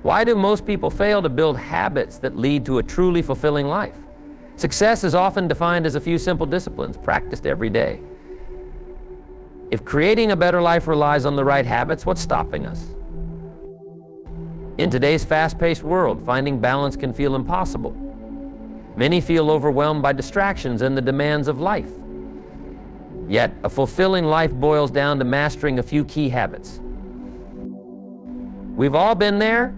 Why do most people fail to build habits that lead to a truly fulfilling life? Success is often defined as a few simple disciplines practiced every day. If creating a better life relies on the right habits, what's stopping us? In today's fast-paced world, finding balance can feel impossible. Many feel overwhelmed by distractions and the demands of life. Yet, a fulfilling life boils down to mastering a few key habits. We've all been there.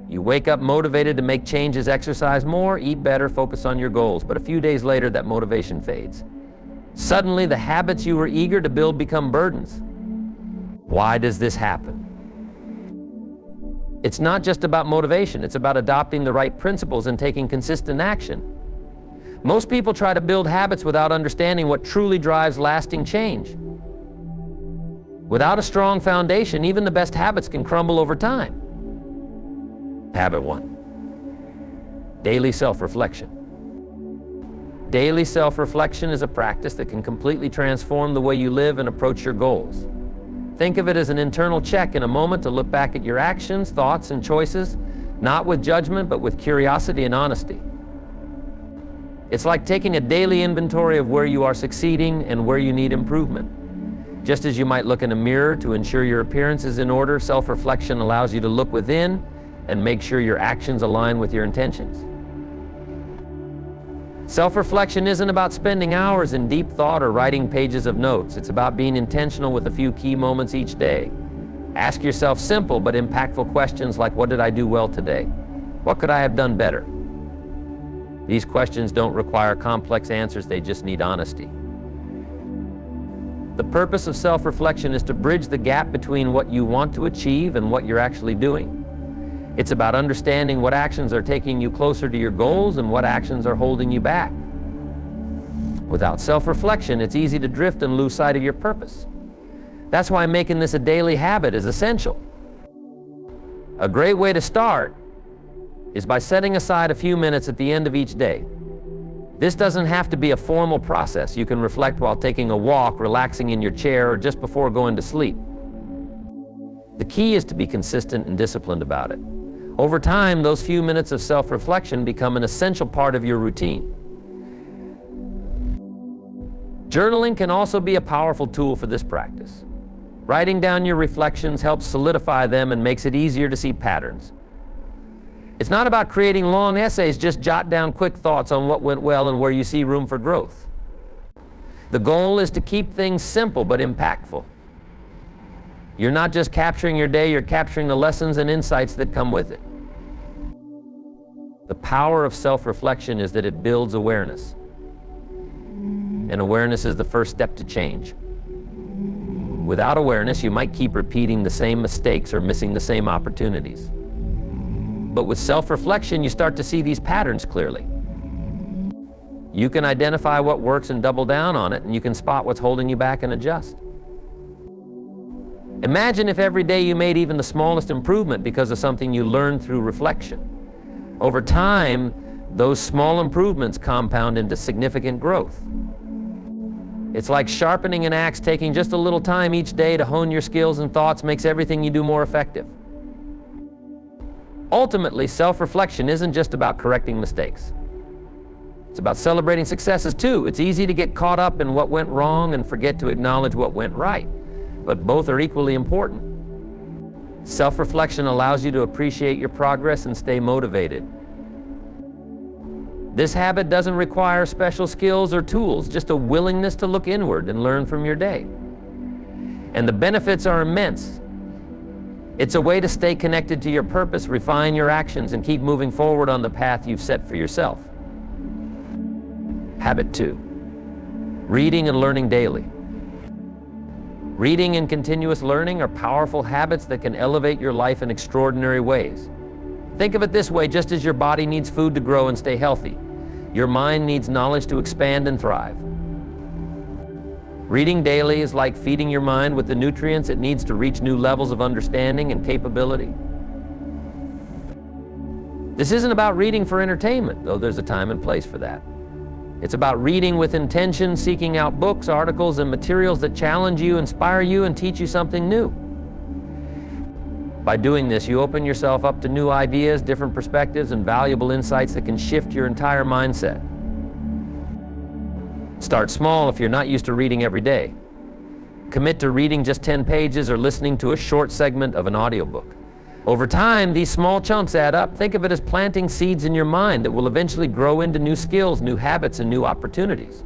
You wake up motivated to make changes, exercise more, eat better, focus on your goals. But a few days later, that motivation fades. Suddenly, the habits you were eager to build become burdens. Why does this happen? It's not just about motivation. It's about adopting the right principles and taking consistent action. Most people try to build habits without understanding what truly drives lasting change. Without a strong foundation, even the best habits can crumble over time. Habit 1. Daily self-reflection. Daily self-reflection is a practice that can completely transform the way you live and approach your goals. Think of it as an internal check in a moment to look back at your actions, thoughts, and choices, not with judgment, but with curiosity and honesty. It's like taking a daily inventory of where you are succeeding and where you need improvement. Just as you might look in a mirror to ensure your appearance is in order, self-reflection allows you to look within and make sure your actions align with your intentions. Self-reflection isn't about spending hours in deep thought or writing pages of notes. It's about being intentional with a few key moments each day. Ask yourself simple but impactful questions like, what did I do well today? What could I have done better? These questions don't require complex answers, they just need honesty. The purpose of self-reflection is to bridge the gap between what you want to achieve and what you're actually doing. It's about understanding what actions are taking you closer to your goals and what actions are holding you back. Without self-reflection, it's easy to drift and lose sight of your purpose. That's why making this a daily habit is essential. A great way to start is by setting aside a few minutes at the end of each day. This doesn't have to be a formal process. You can reflect while taking a walk, relaxing in your chair, or just before going to sleep. The key is to be consistent and disciplined about it. Over time, those few minutes of self-reflection become an essential part of your routine. Journaling can also be a powerful tool for this practice. Writing down your reflections helps solidify them and makes it easier to see patterns. It's not about creating long essays, just jot down quick thoughts on what went well and where you see room for growth. The goal is to keep things simple but impactful. You're not just capturing your day, you're capturing the lessons and insights that come with it. The power of self-reflection is that it builds awareness. And awareness is the first step to change. Without awareness, you might keep repeating the same mistakes or missing the same opportunities. But with self-reflection, you start to see these patterns clearly. You can identify what works and double down on it, and you can spot what's holding you back and adjust. Imagine if every day you made even the smallest improvement because of something you learned through reflection. Over time, those small improvements compound into significant growth. It's like sharpening an axe. Taking just a little time each day to hone your skills and thoughts makes everything you do more effective. Ultimately, self-reflection isn't just about correcting mistakes. It's about celebrating successes too. It's easy to get caught up in what went wrong and forget to acknowledge what went right. But both are equally important. Self-reflection allows you to appreciate your progress and stay motivated. This habit doesn't require special skills or tools, just a willingness to look inward and learn from your day. And the benefits are immense. It's a way to stay connected to your purpose, refine your actions, and keep moving forward on the path you've set for yourself. Habit 2. Reading and learning daily. Reading and continuous learning are powerful habits that can elevate your life in extraordinary ways. Think of it this way: just as your body needs food to grow and stay healthy, your mind needs knowledge to expand and thrive. Reading daily is like feeding your mind with the nutrients it needs to reach new levels of understanding and capability. This isn't about reading for entertainment, though there's a time and place for that. It's about reading with intention, seeking out books, articles, and materials that challenge you, inspire you, and teach you something new. By doing this, you open yourself up to new ideas, different perspectives, and valuable insights that can shift your entire mindset. Start small if you're not used to reading every day. Commit to reading just 10 pages or listening to a short segment of an audiobook. Over time, these small chunks add up. Think of it as planting seeds in your mind that will eventually grow into new skills, new habits, and new opportunities.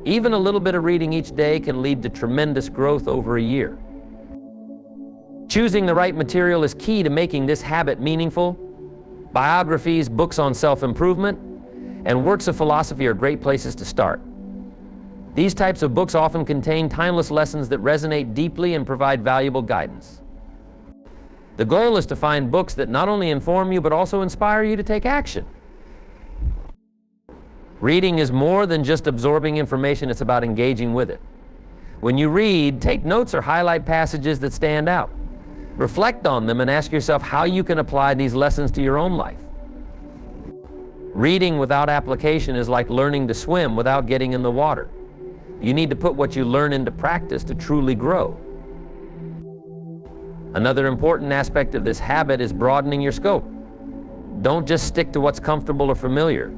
Even a little bit of reading each day can lead to tremendous growth over a year. Choosing the right material is key to making this habit meaningful. Biographies, books on self-improvement, and works of philosophy are great places to start. These types of books often contain timeless lessons that resonate deeply and provide valuable guidance. The goal is to find books that not only inform you, but also inspire you to take action. Reading is more than just absorbing information, it's about engaging with it. When you read, take notes or highlight passages that stand out. Reflect on them and ask yourself how you can apply these lessons to your own life. Reading without application is like learning to swim without getting in the water. You need to put what you learn into practice to truly grow. Another important aspect of this habit is broadening your scope. Don't just stick to what's comfortable or familiar.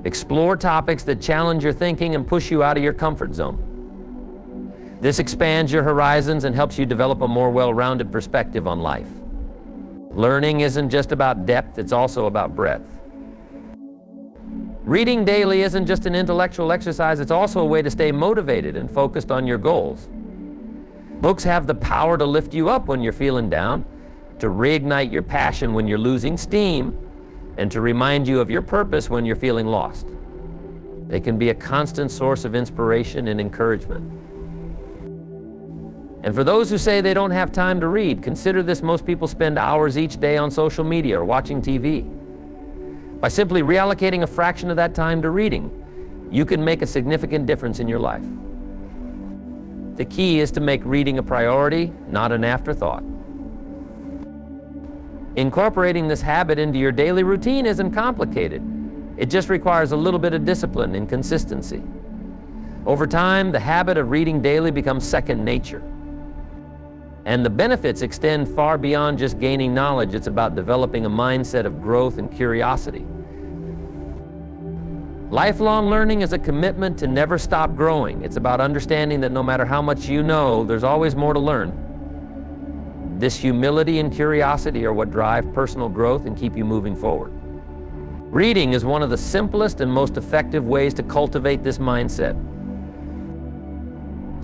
Explore topics that challenge your thinking and push you out of your comfort zone. This expands your horizons and helps you develop a more well-rounded perspective on life. Learning isn't just about depth, it's also about breadth. Reading daily isn't just an intellectual exercise, it's also a way to stay motivated and focused on your goals. Books have the power to lift you up when you're feeling down, to reignite your passion when you're losing steam, and to remind you of your purpose when you're feeling lost. They can be a constant source of inspiration and encouragement. And for those who say they don't have time to read, consider this: most people spend hours each day on social media or watching TV. By simply reallocating a fraction of that time to reading, you can make a significant difference in your life. The key is to make reading a priority, not an afterthought. Incorporating this habit into your daily routine isn't complicated. It just requires a little bit of discipline and consistency. Over time, the habit of reading daily becomes second nature. And the benefits extend far beyond just gaining knowledge. It's about developing a mindset of growth and curiosity. Lifelong learning is a commitment to never stop growing. It's about understanding that no matter how much you know, there's always more to learn. This humility and curiosity are what drive personal growth and keep you moving forward. Reading is one of the simplest and most effective ways to cultivate this mindset.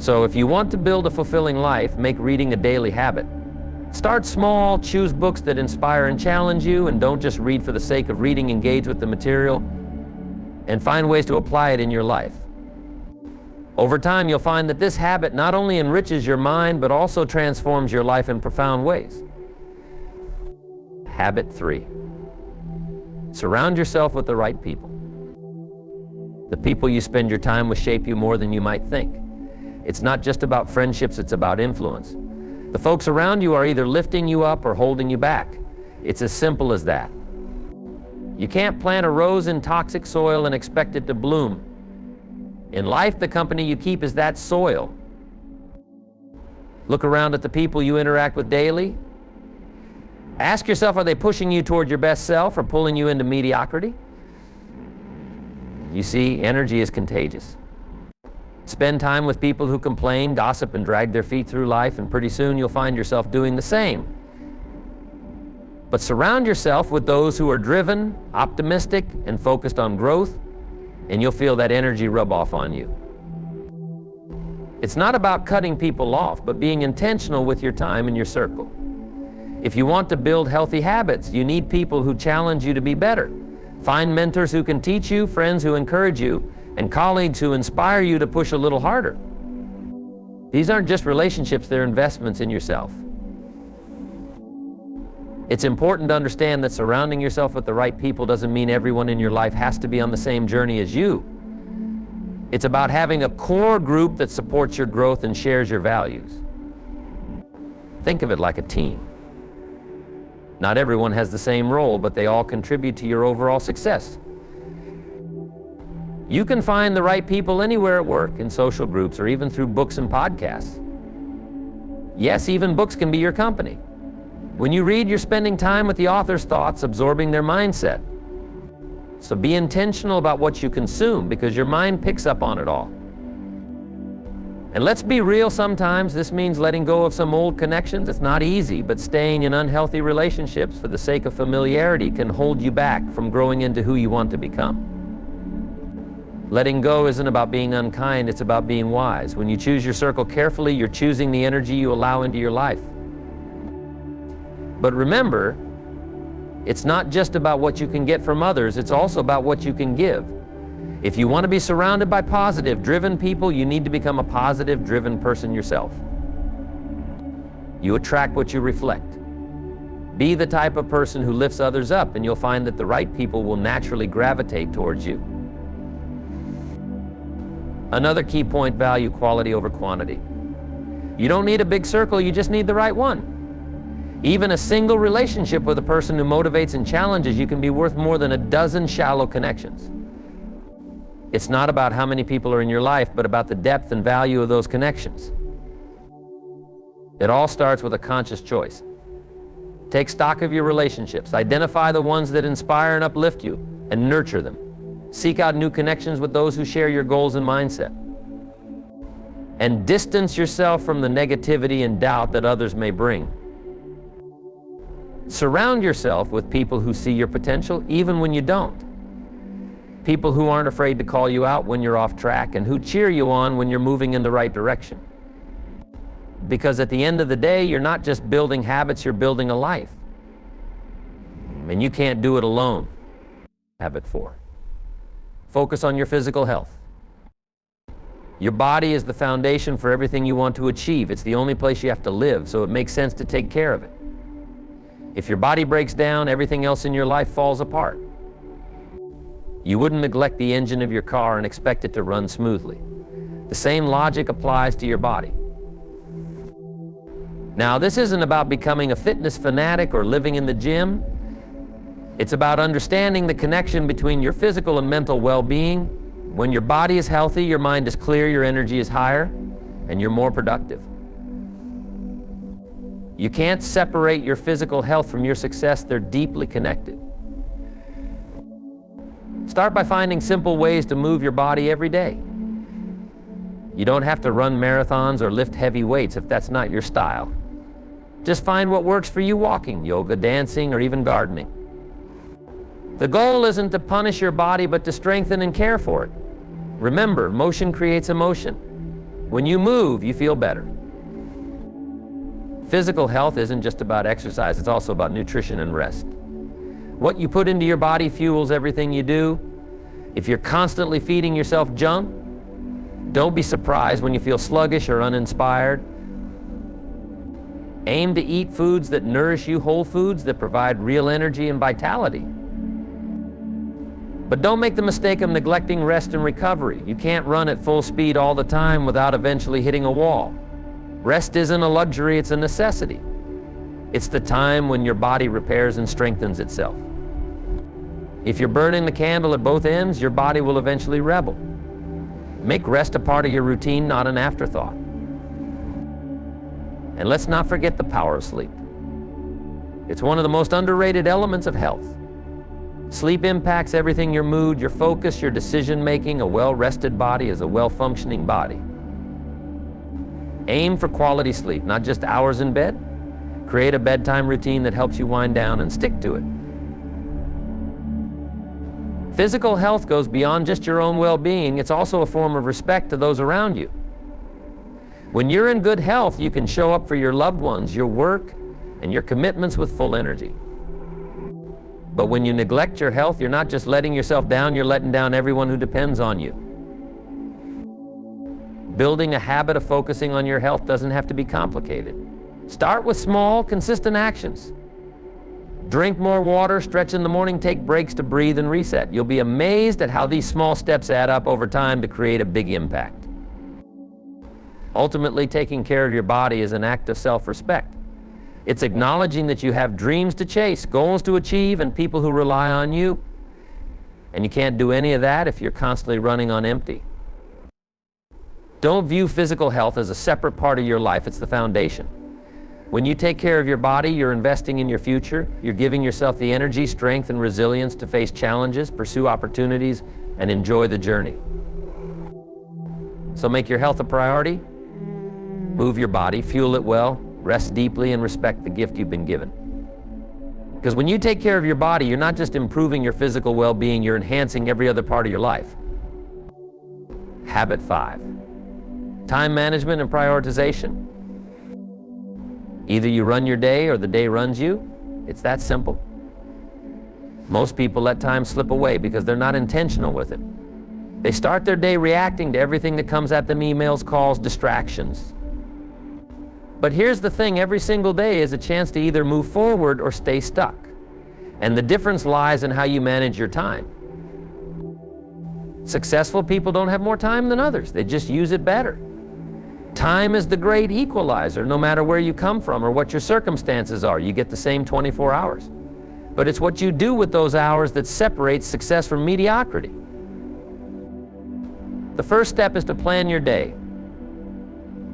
So if you want to build a fulfilling life, make reading a daily habit. Start small, choose books that inspire and challenge you, and don't just read for the sake of reading. Engage with the material and find ways to apply it in your life. Over time, you'll find that this habit not only enriches your mind, but also transforms your life in profound ways. Habit 3. Surround yourself with the right people. The people you spend your time with shape you more than you might think. It's not just about friendships, it's about influence. The folks around you are either lifting you up or holding you back. It's as simple as that. You can't plant a rose in toxic soil and expect it to bloom. In life, the company you keep is that soil. Look around at the people you interact with daily. Ask yourself, are they pushing you toward your best self or pulling you into mediocrity? You see, energy is contagious. Spend time with people who complain, gossip, and drag their feet through life, and pretty soon you'll find yourself doing the same. But surround yourself with those who are driven, optimistic, and focused on growth, and you'll feel that energy rub off on you. It's not about cutting people off, but being intentional with your time and your circle. If you want to build healthy habits, you need people who challenge you to be better. Find mentors who can teach you, friends who encourage you, and colleagues who inspire you to push a little harder. These aren't just relationships, they're investments in yourself. It's important to understand that surrounding yourself with the right people doesn't mean everyone in your life has to be on the same journey as you. It's about having a core group that supports your growth and shares your values. Think of it like a team. Not everyone has the same role, but they all contribute to your overall success. You can find the right people anywhere at work, in social groups, or even through books and podcasts. Yes, even books can be your company. When you read, you're spending time with the author's thoughts, absorbing their mindset. So be intentional about what you consume, because your mind picks up on it all. And let's be real, sometimes this means letting go of some old connections. It's not easy, but staying in unhealthy relationships for the sake of familiarity can hold you back from growing into who you want to become. Letting go isn't about being unkind, it's about being wise. When you choose your circle carefully, you're choosing the energy you allow into your life. But remember, it's not just about what you can get from others, it's also about what you can give. If you want to be surrounded by positive, driven people, you need to become a positive, driven person yourself. You attract what you reflect. Be the type of person who lifts others up, and you'll find that the right people will naturally gravitate towards you. Another key point, value quality over quantity. You don't need a big circle, you just need the right one. Even a single relationship with a person who motivates and challenges you can be worth more than a dozen shallow connections. It's not about how many people are in your life, but about the depth and value of those connections. It all starts with a conscious choice. Take stock of your relationships. Identify the ones that inspire and uplift you, and nurture them. Seek out new connections with those who share your goals and mindset. And distance yourself from the negativity and doubt that others may bring. Surround yourself with people who see your potential even when you don't. People who aren't afraid to call you out when you're off track, and who cheer you on when you're moving in the right direction. Because at the end of the day, you're not just building habits, you're building a life. And you can't do it alone. Habit 4. Focus on your physical health. Your body is the foundation for everything you want to achieve. It's the only place you have to live, so it makes sense to take care of it. If your body breaks down, everything else in your life falls apart. You wouldn't neglect the engine of your car and expect it to run smoothly. The same logic applies to your body. Now, this isn't about becoming a fitness fanatic or living in the gym. It's about understanding the connection between your physical and mental well-being. When your body is healthy, your mind is clear, your energy is higher, and you're more productive. You can't separate your physical health from your success. They're deeply connected. Start by finding simple ways to move your body every day. You don't have to run marathons or lift heavy weights if that's not your style. Just find what works for you: walking, yoga, dancing, or even gardening. The goal isn't to punish your body, but to strengthen and care for it. Remember, motion creates emotion. When you move, you feel better. Physical health isn't just about exercise, it's also about nutrition and rest. What you put into your body fuels everything you do. If you're constantly feeding yourself junk, don't be surprised when you feel sluggish or uninspired. Aim to eat foods that nourish you, whole foods that provide real energy and vitality. But don't make the mistake of neglecting rest and recovery. You can't run at full speed all the time without eventually hitting a wall. Rest isn't a luxury, it's a necessity. It's the time when your body repairs and strengthens itself. If you're burning the candle at both ends, your body will eventually rebel. Make rest a part of your routine, not an afterthought. And let's not forget the power of sleep. It's one of the most underrated elements of health. Sleep impacts everything: your mood, your focus, your decision-making. A well-rested body is a well-functioning body. Aim for quality sleep, not just hours in bed. Create a bedtime routine that helps you wind down and stick to it. Physical health goes beyond just your own well-being. It's also a form of respect to those around you. When you're in good health, you can show up for your loved ones, your work, and your commitments with full energy. But when you neglect your health, you're not just letting yourself down, you're letting down everyone who depends on you. Building a habit of focusing on your health doesn't have to be complicated. Start with small, consistent actions. Drink more water, stretch in the morning, take breaks to breathe and reset. You'll be amazed at how these small steps add up over time to create a big impact. Ultimately, taking care of your body is an act of self-respect. It's acknowledging that you have dreams to chase, goals to achieve, and people who rely on you. And you can't do any of that if you're constantly running on empty. Don't view physical health as a separate part of your life. It's the foundation. When you take care of your body, you're investing in your future. You're giving yourself the energy, strength, and resilience to face challenges, pursue opportunities, and enjoy the journey. So make your health a priority. Move your body, fuel it well, rest deeply, and respect the gift you've been given. Because when you take care of your body, you're not just improving your physical well-being, you're enhancing every other part of your life. Habit 5. Time management and prioritization. Either you run your day or the day runs you. It's that simple. Most people let time slip away because they're not intentional with it. They start their day reacting to everything that comes at them: emails, calls, distractions. But here's the thing, every single day is a chance to either move forward or stay stuck. And the difference lies in how you manage your time. Successful people don't have more time than others. They just use it better. Time is the great equalizer. No matter where you come from or what your circumstances are, you get the same 24 hours. But it's what you do with those hours that separates success from mediocrity. The first step is to plan your day.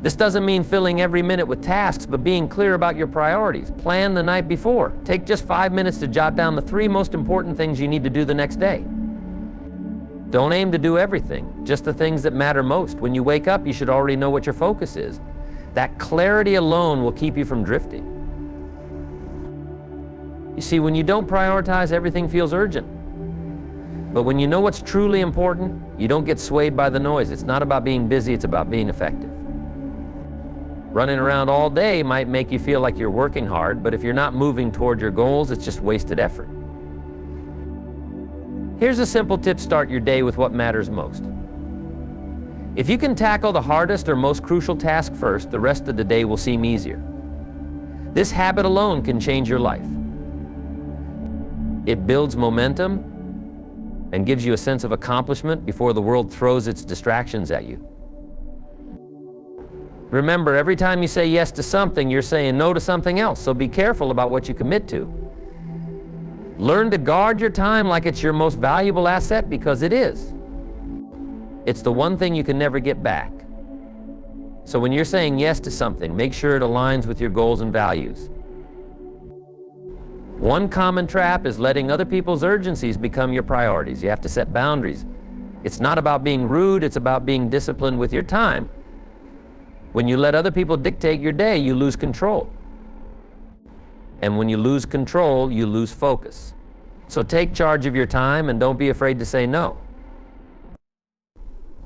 This doesn't mean filling every minute with tasks, but being clear about your priorities. Plan the night before. Take just 5 minutes to jot down the 3 most important things you need to do the next day. Don't aim to do everything, just the things that matter most. When you wake up, you should already know what your focus is. That clarity alone will keep you from drifting. You see, when you don't prioritize, everything feels urgent. But when you know what's truly important, you don't get swayed by the noise. It's not about being busy, it's about being effective. Running around all day might make you feel like you're working hard, but if you're not moving toward your goals, it's just wasted effort. Here's a simple tip: start your day with what matters most. If you can tackle the hardest or most crucial task first, the rest of the day will seem easier. This habit alone can change your life. It builds momentum and gives you a sense of accomplishment before the world throws its distractions at you. Remember, every time you say yes to something, you're saying no to something else, so be careful about what you commit to. Learn to guard your time like it's your most valuable asset, because it is. It's the one thing you can never get back. So when you're saying yes to something, make sure it aligns with your goals and values. One common trap is letting other people's urgencies become your priorities. You have to set boundaries. It's not about being rude, it's about being disciplined with your time. When you let other people dictate your day, you lose control. And when you lose control, you lose focus. So take charge of your time and don't be afraid to say no.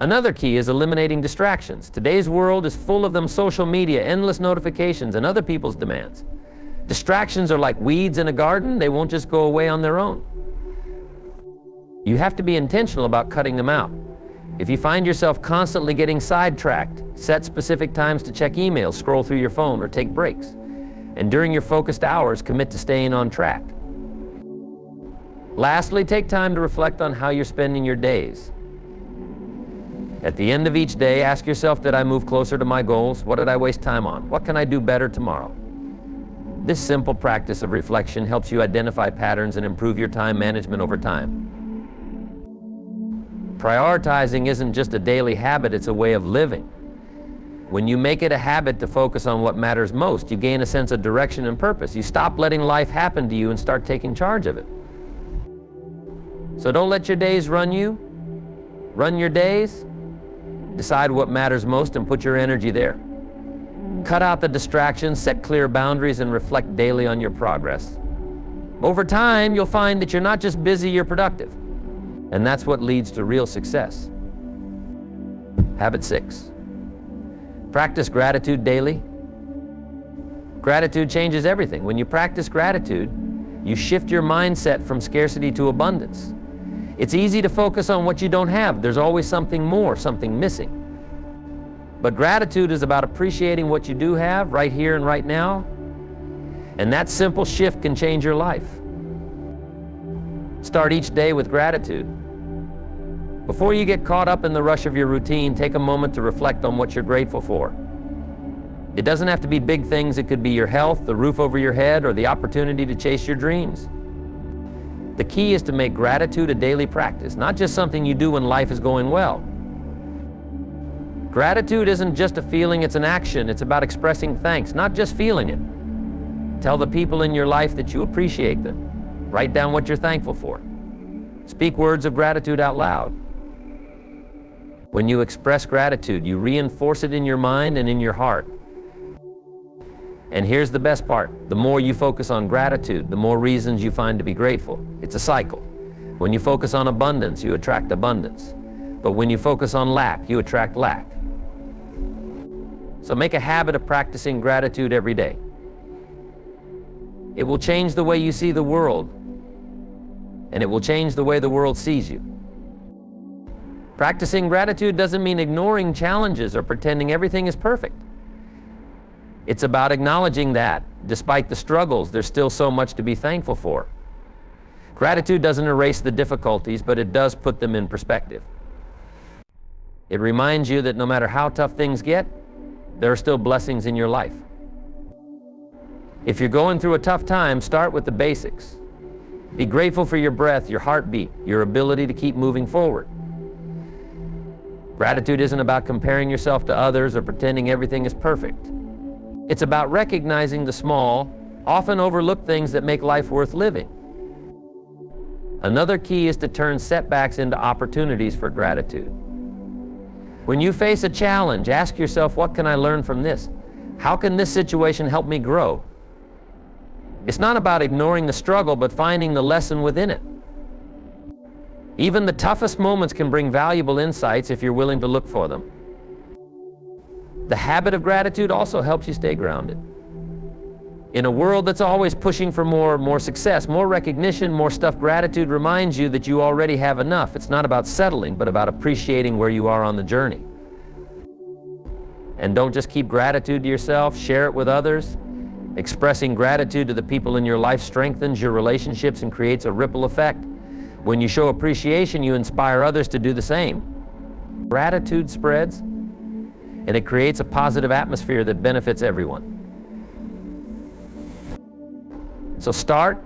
Another key is eliminating distractions. Today's world is full of them: social media, endless notifications, and other people's demands. Distractions are like weeds in a garden. They won't just go away on their own. You have to be intentional about cutting them out. If you find yourself constantly getting sidetracked, set specific times to check emails, scroll through your phone, or take breaks. And during your focused hours, commit to staying on track. Lastly, take time to reflect on how you're spending your days. At the end of each day, ask yourself, did I move closer to my goals? What did I waste time on? What can I do better tomorrow? This simple practice of reflection helps you identify patterns and improve your time management over time. Prioritizing isn't just a daily habit, it's a way of living. When you make it a habit to focus on what matters most, you gain a sense of direction and purpose. You stop letting life happen to you and start taking charge of it. So don't let your days run you. Run your days. Decide what matters most and put your energy there. Cut out the distractions, set clear boundaries, and reflect daily on your progress. Over time, you'll find that you're not just busy, you're productive. And that's what leads to real success. Habit 6. Practice gratitude daily. Gratitude changes everything. When you practice gratitude, you shift your mindset from scarcity to abundance. It's easy to focus on what you don't have. There's always something more, something missing. But gratitude is about appreciating what you do have right here and right now. And that simple shift can change your life. Start each day with gratitude. Before you get caught up in the rush of your routine, take a moment to reflect on what you're grateful for. It doesn't have to be big things. It could be your health, the roof over your head, or the opportunity to chase your dreams. The key is to make gratitude a daily practice, not just something you do when life is going well. Gratitude isn't just a feeling, it's an action. It's about expressing thanks, not just feeling it. Tell the people in your life that you appreciate them. Write down what you're thankful for. Speak words of gratitude out loud. When you express gratitude, you reinforce it in your mind and in your heart. And here's the best part. The more you focus on gratitude, the more reasons you find to be grateful. It's a cycle. When you focus on abundance, you attract abundance. But when you focus on lack, you attract lack. So make a habit of practicing gratitude every day. It will change the way you see the world, and it will change the way the world sees you. Practicing gratitude doesn't mean ignoring challenges or pretending everything is perfect. It's about acknowledging that, despite the struggles, there's still so much to be thankful for. Gratitude doesn't erase the difficulties, but it does put them in perspective. It reminds you that no matter how tough things get, there are still blessings in your life. If you're going through a tough time, start with the basics. Be grateful for your breath, your heartbeat, your ability to keep moving forward. Gratitude isn't about comparing yourself to others or pretending everything is perfect. It's about recognizing the small, often overlooked things that make life worth living. Another key is to turn setbacks into opportunities for gratitude. When you face a challenge, ask yourself, what can I learn from this? How can this situation help me grow? It's not about ignoring the struggle, but finding the lesson within it. Even the toughest moments can bring valuable insights if you're willing to look for them. The habit of gratitude also helps you stay grounded. In a world that's always pushing for more success, more recognition, more stuff, gratitude reminds you that you already have enough. It's not about settling, but about appreciating where you are on the journey. And don't just keep gratitude to yourself, share it with others. Expressing gratitude to the people in your life strengthens your relationships and creates a ripple effect. When you show appreciation, you inspire others to do the same. Gratitude spreads, and it creates a positive atmosphere that benefits everyone. So start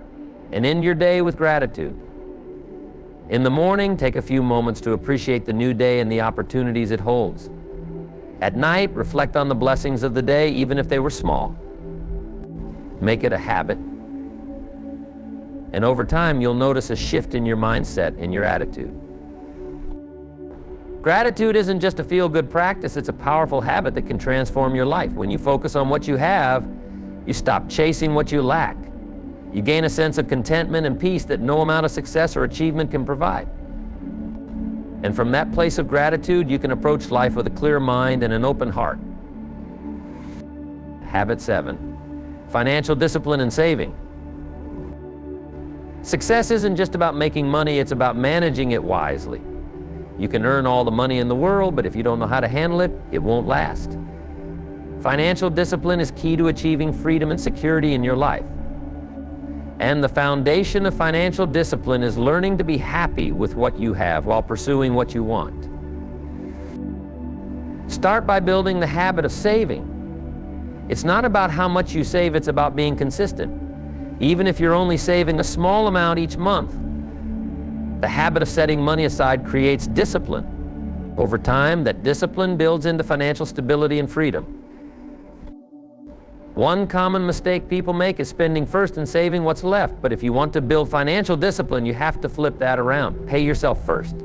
and end your day with gratitude. In the morning, take a few moments to appreciate the new day and the opportunities it holds. At night, reflect on the blessings of the day, even if they were small. Make it a habit. And over time, you'll notice a shift in your mindset and your attitude. Gratitude isn't just a feel-good practice, it's a powerful habit that can transform your life. When you focus on what you have, you stop chasing what you lack. You gain a sense of contentment and peace that no amount of success or achievement can provide. And from that place of gratitude, you can approach life with a clear mind and an open heart. Habit 7. Financial discipline and saving. Success isn't just about making money, it's about managing it wisely. You can earn all the money in the world, but if you don't know how to handle it, it won't last. Financial discipline is key to achieving freedom and security in your life. And the foundation of financial discipline is learning to be happy with what you have while pursuing what you want. Start by building the habit of saving. It's not about how much you save, it's about being consistent. Even if you're only saving a small amount each month, the habit of setting money aside creates discipline. Over time, that discipline builds into financial stability and freedom. One common mistake people make is spending first and saving what's left. But if you want to build financial discipline, you have to flip that around. Pay yourself first.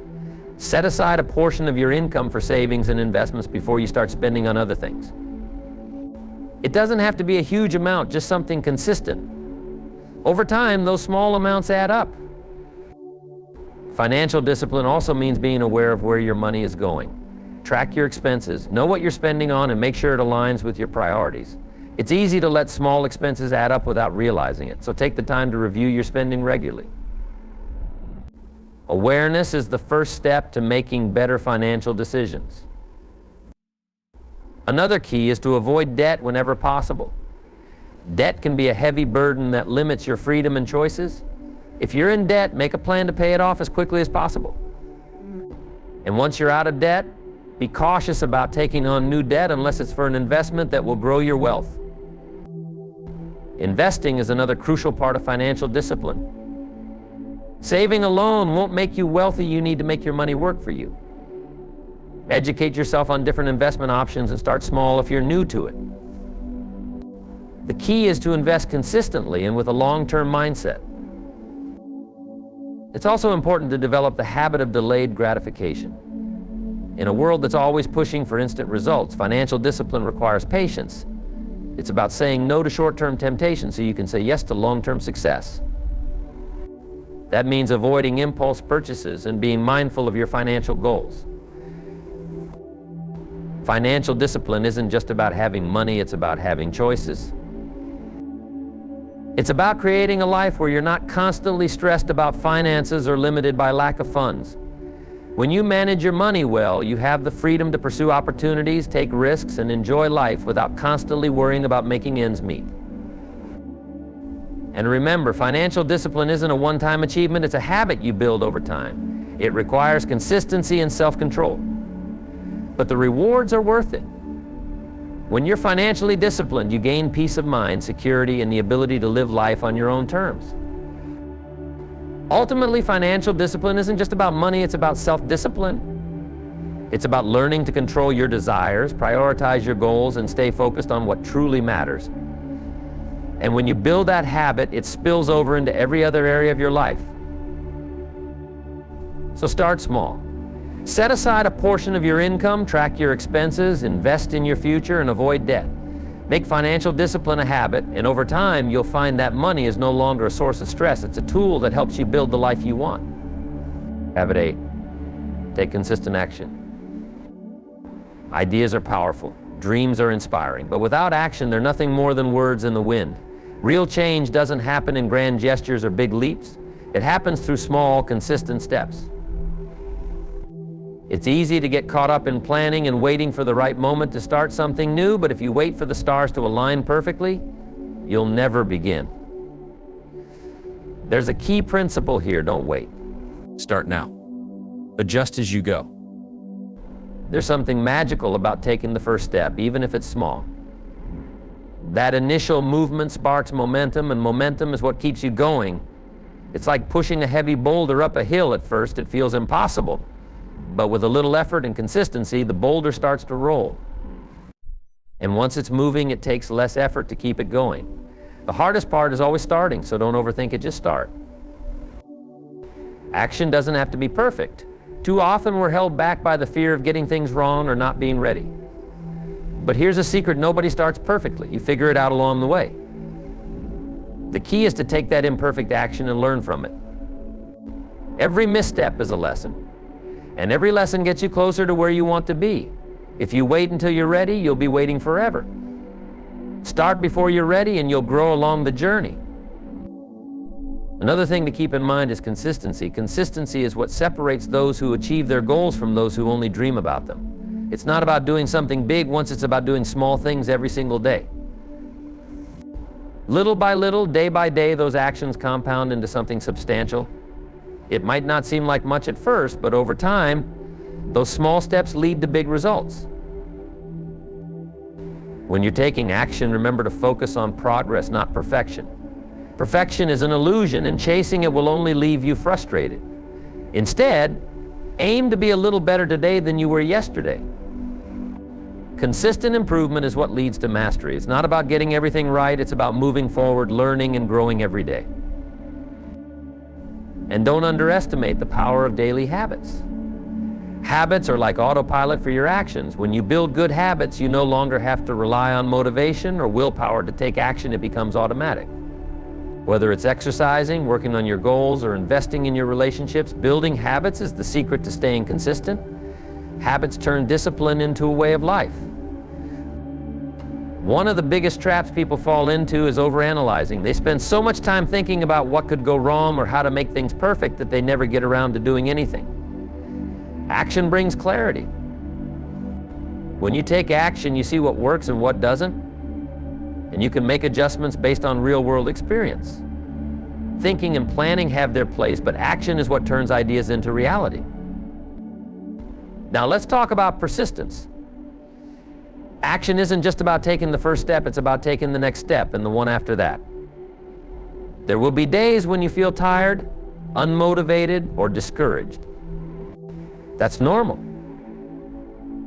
Set aside a portion of your income for savings and investments before you start spending on other things. It doesn't have to be a huge amount, just something consistent. Over time, those small amounts add up. Financial discipline also means being aware of where your money is going. Track your expenses, know what you're spending on, and make sure it aligns with your priorities. It's easy to let small expenses add up without realizing it, so take the time to review your spending regularly. Awareness is the first step to making better financial decisions. Another key is to avoid debt whenever possible. Debt can be a heavy burden that limits your freedom and choices. If you're in debt, make a plan to pay it off as quickly as possible. And once you're out of debt, be cautious about taking on new debt unless it's for an investment that will grow your wealth. Investing is another crucial part of financial discipline. Saving alone won't make you wealthy. You need to make your money work for you. Educate yourself on different investment options and start small if you're new to it. The key is to invest consistently and with a long-term mindset. It's also important to develop the habit of delayed gratification. In a world that's always pushing for instant results, financial discipline requires patience. It's about saying no to short-term temptation so you can say yes to long-term success. That means avoiding impulse purchases and being mindful of your financial goals. Financial discipline isn't just about having money, it's about having choices. It's about creating a life where you're not constantly stressed about finances or limited by lack of funds. When you manage your money well, you have the freedom to pursue opportunities, take risks, and enjoy life without constantly worrying about making ends meet. And remember, financial discipline isn't a one-time achievement, it's a habit you build over time. It requires consistency and self-control. But the rewards are worth it. When you're financially disciplined, you gain peace of mind, security, and the ability to live life on your own terms. Ultimately, financial discipline isn't just about money, it's about self-discipline. It's about learning to control your desires, prioritize your goals, and stay focused on what truly matters. And when you build that habit, it spills over into every other area of your life. So start small. Set aside a portion of your income, track your expenses, invest in your future, and avoid debt. Make financial discipline a habit, and over time, you'll find that money is no longer a source of stress. It's a tool that helps you build the life you want. Habit 8, take consistent action. Ideas are powerful, dreams are inspiring, but without action, they're nothing more than words in the wind. Real change doesn't happen in grand gestures or big leaps. It happens through small, consistent steps. It's easy to get caught up in planning and waiting for the right moment to start something new, but if you wait for the stars to align perfectly, you'll never begin. There's a key principle here: don't wait. Start now. Adjust as you go. There's something magical about taking the first step, even if it's small. That initial movement sparks momentum, and momentum is what keeps you going. It's like pushing a heavy boulder up a hill. At first, it feels impossible. But with a little effort and consistency, the boulder starts to roll. And once it's moving, it takes less effort to keep it going. The hardest part is always starting, so don't overthink it, just start. Action doesn't have to be perfect. Too often we're held back by the fear of getting things wrong or not being ready. But here's a secret: nobody starts perfectly. You figure it out along the way. The key is to take that imperfect action and learn from it. Every misstep is a lesson. And every lesson gets you closer to where you want to be. If you wait until you're ready, you'll be waiting forever. Start before you're ready and you'll grow along the journey. Another thing to keep in mind is consistency. Consistency is what separates those who achieve their goals from those who only dream about them. It's not about doing something big once, it's about doing small things every single day. Little by little, day by day, those actions compound into something substantial. It might not seem like much at first, but over time, those small steps lead to big results. When you're taking action, remember to focus on progress, not perfection. Perfection is an illusion, and chasing it will only leave you frustrated. Instead, aim to be a little better today than you were yesterday. Consistent improvement is what leads to mastery. It's not about getting everything right, it's about moving forward, learning, and growing every day. And don't underestimate the power of daily habits. Habits are like autopilot for your actions. When you build good habits, you no longer have to rely on motivation or willpower to take action. It becomes automatic. Whether it's exercising, working on your goals, or investing in your relationships, building habits is the secret to staying consistent. Habits turn discipline into a way of life. One of the biggest traps people fall into is overanalyzing. They spend so much time thinking about what could go wrong or how to make things perfect that they never get around to doing anything. Action brings clarity. When you take action, you see what works and what doesn't, and you can make adjustments based on real-world experience. Thinking and planning have their place, but action is what turns ideas into reality. Now let's talk about persistence. Action isn't just about taking the first step, it's about taking the next step and the one after that. There will be days when you feel tired, unmotivated, or discouraged. That's normal.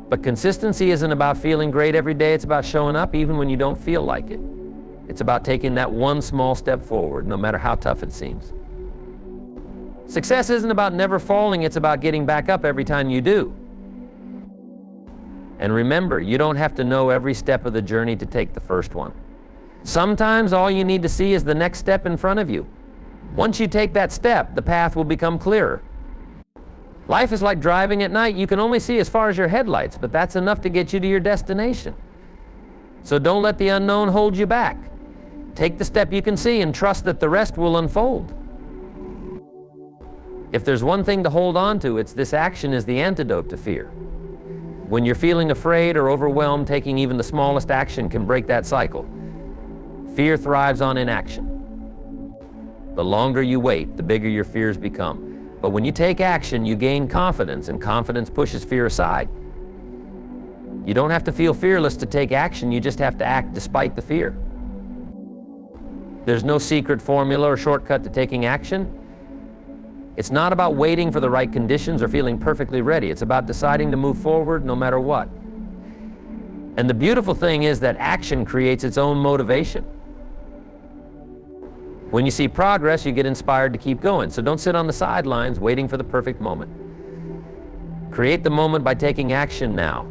But consistency isn't about feeling great every day, it's about showing up even when you don't feel like it. It's about taking that one small step forward, no matter how tough it seems. Success isn't about never falling, it's about getting back up every time you do. And remember, you don't have to know every step of the journey to take the first one. Sometimes all you need to see is the next step in front of you. Once you take that step, the path will become clearer. Life is like driving at night. You can only see as far as your headlights, but that's enough to get you to your destination. So don't let the unknown hold you back. Take the step you can see and trust that the rest will unfold. If there's one thing to hold on to, it's this: action is the antidote to fear. When you're feeling afraid or overwhelmed, taking even the smallest action can break that cycle. Fear thrives on inaction. The longer you wait, the bigger your fears become. But when you take action, you gain confidence, and confidence pushes fear aside. You don't have to feel fearless to take action, you just have to act despite the fear. There's no secret formula or shortcut to taking action. It's not about waiting for the right conditions or feeling perfectly ready. It's about deciding to move forward no matter what. And the beautiful thing is that action creates its own motivation. When you see progress, you get inspired to keep going. So don't sit on the sidelines waiting for the perfect moment. Create the moment by taking action now.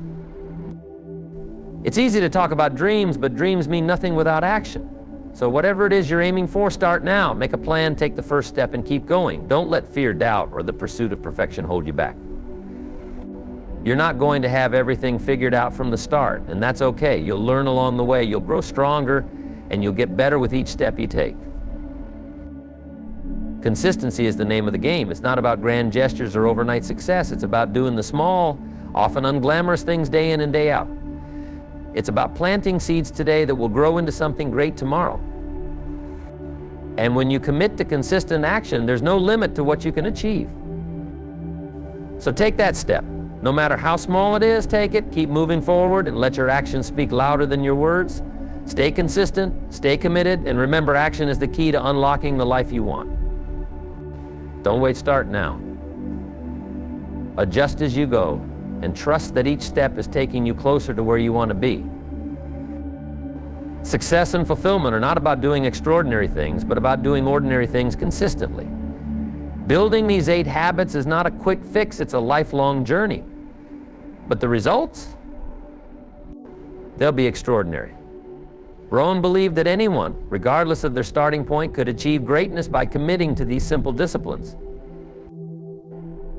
It's easy to talk about dreams, but dreams mean nothing without action. So whatever it is you're aiming for, start now. Make a plan, take the first step, and keep going. Don't let fear, doubt, or the pursuit of perfection hold you back. You're not going to have everything figured out from the start, and that's okay. You'll learn along the way, you'll grow stronger, and you'll get better with each step you take. Consistency is the name of the game. It's not about grand gestures or overnight success. It's about doing the small, often unglamorous things day in and day out. It's about planting seeds today that will grow into something great tomorrow. And when you commit to consistent action, there's no limit to what you can achieve. So take that step. No matter how small it is, take it, keep moving forward, and let your actions speak louder than your words. Stay consistent, stay committed, and remember, action is the key to unlocking the life you want. Don't wait, start now. Adjust as you go, and trust that each step is taking you closer to where you want to be. Success and fulfillment are not about doing extraordinary things, but about doing ordinary things consistently. Building these 8 habits is not a quick fix, it's a lifelong journey. But the results? They'll be extraordinary. Rohn believed that anyone, regardless of their starting point, could achieve greatness by committing to these simple disciplines.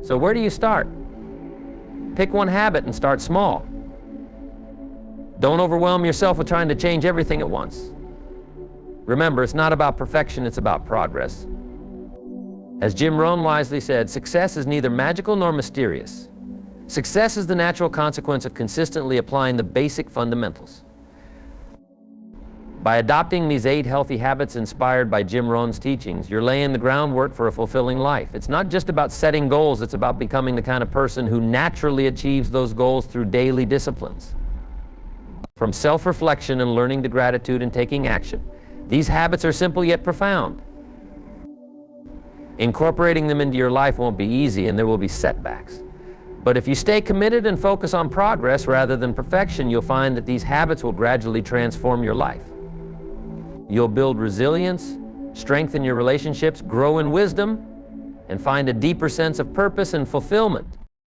So where do you start? Pick one habit and start small. Don't overwhelm yourself with trying to change everything at once. Remember, it's not about perfection, it's about progress. As Jim Rohn wisely said, success is neither magical nor mysterious. Success is the natural consequence of consistently applying the basic fundamentals. By adopting these 8 healthy habits inspired by Jim Rohn's teachings, you're laying the groundwork for a fulfilling life. It's not just about setting goals, it's about becoming the kind of person who naturally achieves those goals through daily disciplines. From self-reflection and learning to gratitude and taking action, these habits are simple yet profound. Incorporating them into your life won't be easy, and there will be setbacks. But if you stay committed and focus on progress rather than perfection, you'll find that these habits will gradually transform your life. You'll build resilience, strengthen your relationships, grow in wisdom, and find a deeper sense of purpose and fulfillment.